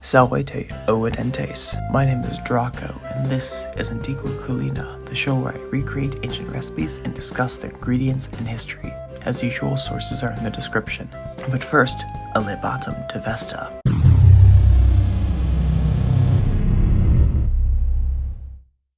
Salvete Oedentes. My name is Draco, and this is Antigua Culina, the show where I recreate ancient recipes and discuss their ingredients and history. As usual, sources are in the description. But first, a libatum de Vesta.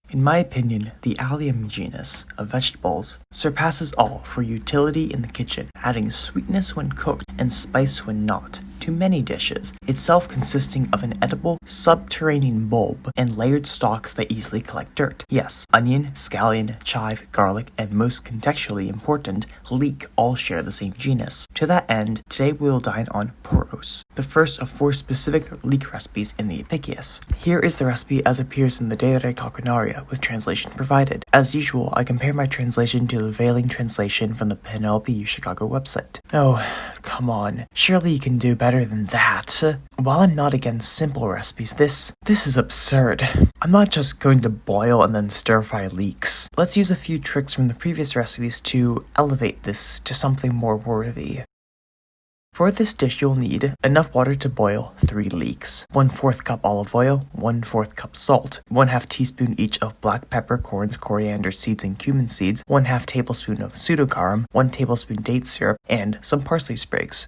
In my opinion, the allium genus of vegetables surpasses all for utility in the kitchen, adding sweetness when cooked and spice when not to many dishes, itself consisting of an edible subterranean bulb and layered stalks that easily collect dirt. Yes, onion, scallion, chive, garlic, and most contextually important, leek all share the same genus. To that end, today we will dine on Porros, the first of 4 specific leek recipes in the Apicius. Here is the recipe as appears in the De Re Calcularia, with translation provided. As usual, I compare my translation to the Veiling translation from the Penelope U Chicago website. Oh, come on. Surely you can do better than that. While I'm not against simple recipes, this is absurd. I'm not just going to boil and then stir-fry leeks. Let's use a few tricks from the previous recipes to elevate this to something more worthy. For this dish, you'll need enough water to boil 3 leeks, 1/4 cup olive oil, 1/4 cup salt, 1/2 teaspoon each of black peppercorns, coriander seeds, and cumin seeds, 1/2 tablespoon of pseudogarum, 1 tablespoon date syrup, and some parsley sprigs.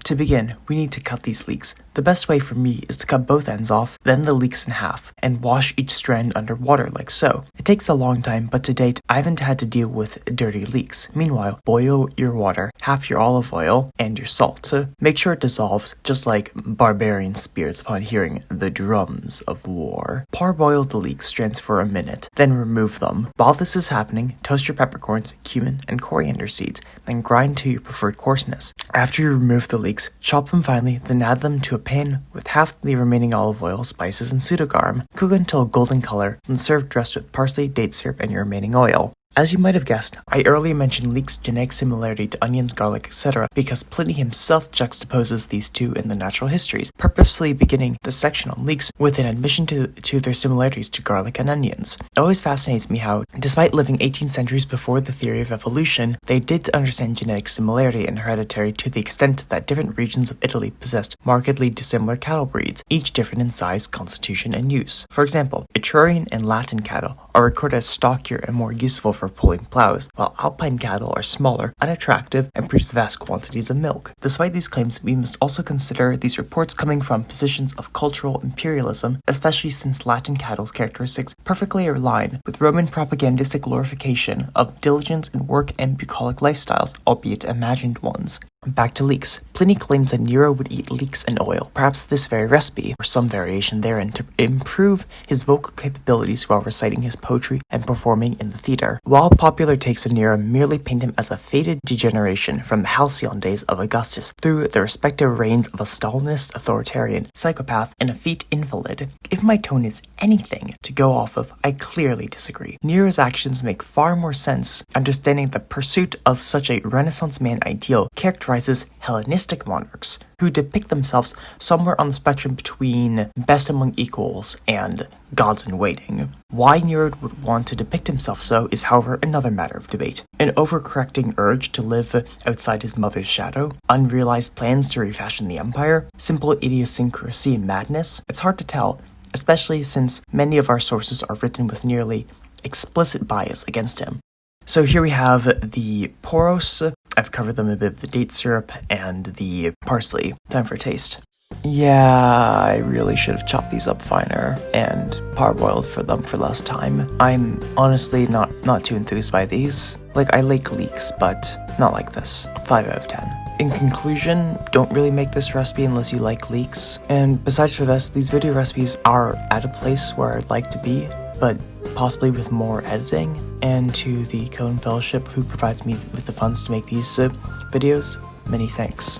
To begin, we need to cut these leeks. The best way for me is to cut both ends off, then the leeks in half, and wash each strand under water like so. It takes a long time, but to date, I haven't had to deal with dirty leeks. Meanwhile, boil your water, half your olive oil, and your salt. Make sure it dissolves, just like barbarian spirits upon hearing the drums of war. Parboil the leek strands for a minute, then remove them. While this is happening, toast your peppercorns, cumin, and coriander seeds, then grind to your preferred coarseness. After you remove the leeks, chop them finely, then add them to a pan with half the remaining olive oil, spices, and pseudogarum. Cook until a golden color, then serve dressed with parsley, date syrup, and your remaining oil. As you might have guessed, I earlier mentioned leeks' genetic similarity to onions, garlic, etc. because Pliny himself juxtaposes these two in the natural histories, purposefully beginning the section on leeks with an admission to their similarities to garlic and onions. It always fascinates me how, despite living 18 centuries before the theory of evolution, they did understand genetic similarity and hereditary to the extent that different regions of Italy possessed markedly dissimilar cattle breeds, each different in size, constitution, and use. For example, Etrurian and Latin cattle are recorded as stockier and more useful for pulling plows, while alpine cattle are smaller, unattractive, and produce vast quantities of milk. Despite these claims, we must also consider these reports coming from positions of cultural imperialism, especially since Latin cattle's characteristics perfectly align with Roman propagandistic glorification of diligence in work and bucolic lifestyles, albeit imagined ones. Back to leeks. Pliny claims that Nero would eat leeks and oil, perhaps this very recipe, or some variation therein, to improve his vocal capabilities while reciting his poetry and performing in the theater. While popular takes of Nero merely paint him as a faded degeneration from the halcyon days of Augustus through the respective reigns of a Stalinist authoritarian, psychopath, and effete invalid. If my tone is anything to go off of, I clearly disagree. Nero's actions make far more sense, understanding the pursuit of such a Renaissance man ideal characterizes Hellenistic monarchs, who depict themselves somewhere on the spectrum between best among equals and gods in waiting. Why Nero would want to depict himself so is, however, another matter of debate. An overcorrecting urge to live outside his mother's shadow, unrealized plans to refashion the empire, simple idiosyncrasy and madness? It's hard to tell, especially since many of our sources are written with nearly explicit bias against him. So here we have the Porros. I've covered them a bit with the date syrup and the parsley. Time for a taste. Yeah, I really should have chopped these up finer and parboiled for them for less time. I'm honestly not too enthused by these. Like, I like leeks, but not like this. 5 out of 10. In conclusion, don't really make this recipe unless you like leeks. And besides for this, these video recipes are at a place where I'd like to be, but possibly with more editing. And to the Cone Fellowship, who provides me with the funds to make these videos, many thanks.